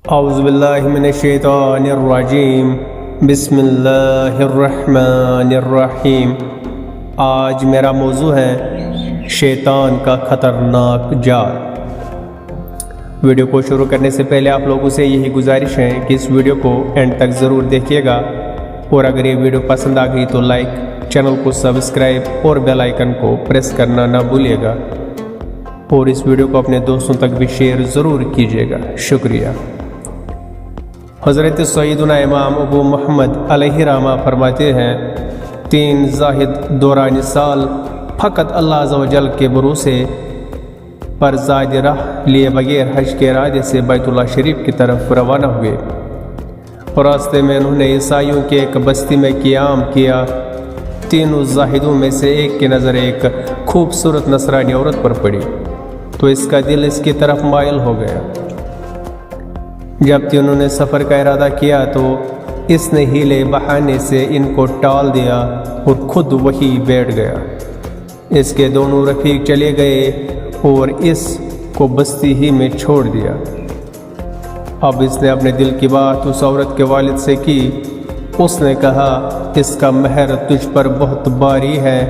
اعوذ باللہ من الشیطان الرجیم بسم اللہ الرحمن الرحیم۔ آج میرا موضوع ہے شیطان کا خطرناک جال۔ ویڈیو کو شروع کرنے سے پہلے آپ لوگوں سے یہی گزارش ہے کہ اس ویڈیو کو اینڈ تک ضرور دیکھیے گا، اور اگر یہ ویڈیو پسند آ گئی تو لائک، چینل کو سبسکرائب اور بیل آئیکن کو پریس کرنا نہ بھولیے گا، اور اس ویڈیو کو اپنے دوستوں تک بھی شیئر ضرور کیجیے گا۔ شکریہ۔ حضرت سیدنا امام ابو محمد علیہ رحمہ فرماتے ہیں، 3 زاہد دوران سال فقط اللہ عز و جل کے بھروسے پر زائد راہ لیے بغیر حج کے ارادے سے بیت اللہ شریف کی طرف روانہ ہوئے، اور راستے میں انہوں نے عیسائیوں کے ایک بستی میں قیام کیا۔ تینوں زاہدوں میں سے ایک کی نظر ایک خوبصورت نصرانی عورت پر پڑی تو اس کا دل اس کی طرف مائل ہو گیا۔ جب تینوں نے سفر کا ارادہ کیا تو اس نے ہیلے بہانے سے ان کو ٹال دیا اور خود وہی بیٹھ گیا۔ اس کے دونوں رفیق چلے گئے اور اس کو بستی ہی میں چھوڑ دیا۔ اب اس نے اپنے دل کی بات اس عورت کے والد سے کی۔ اس نے کہا، اس کا مہر تجھ پر بہت بھاری ہے،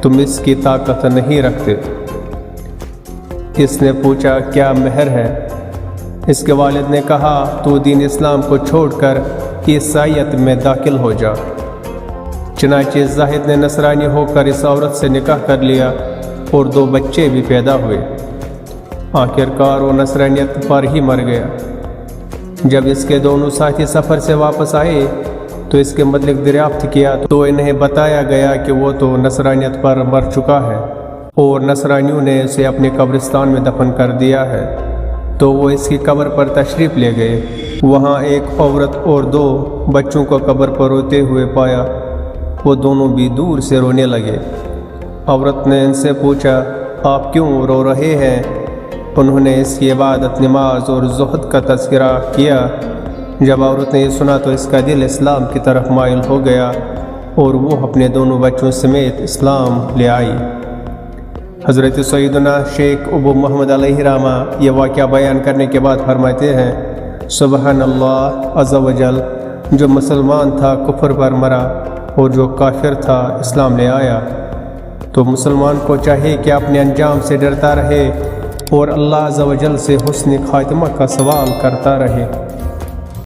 تم اس کی طاقت نہیں رکھتے۔ اس نے پوچھا، کیا مہر ہے؟ اس کے والد نے کہا، تو دین اسلام کو چھوڑ کر عیسائیت میں داخل ہو جا۔ چنانچہ زاہد نے نصرانی ہو کر اس عورت سے نکاح کر لیا اور 2 بچے بھی پیدا ہوئے۔ آخرکار وہ نصرانیت پر ہی مر گیا۔ جب اس کے دونوں ساتھی سفر سے واپس آئے تو اس کے متعلق دریافت کیا تو انہیں بتایا گیا کہ وہ تو نصرانیت پر مر چکا ہے اور نصرانیوں نے اسے اپنے قبرستان میں دفن کر دیا ہے۔ تو وہ اس کی قبر پر تشریف لے گئے۔ وہاں ایک عورت اور 2 بچوں کو قبر پر روتے ہوئے پایا۔ وہ دونوں بھی دور سے رونے لگے۔ عورت نے ان سے پوچھا، آپ کیوں رو رہے ہیں؟ انہوں نے اس کی عبادت، نماز اور زہد کا تذکرہ کیا۔ جب عورت نے یہ سنا تو اس کا دل اسلام کی طرف مائل ہو گیا اور وہ اپنے دونوں بچوں سمیت اسلام لے آئی۔ حضرت سیدنا شیخ ابو محمد علیہ رحمہ یہ واقعہ بیان کرنے کے بعد فرماتے ہیں، سبحان اللہ عز و جل، جو مسلمان تھا کفر پر مرا اور جو کافر تھا اسلام لے آیا۔ تو مسلمان کو چاہیے کہ اپنے انجام سے ڈرتا رہے اور اللہ عز و جل سے حسن خاتمہ کا سوال کرتا رہے۔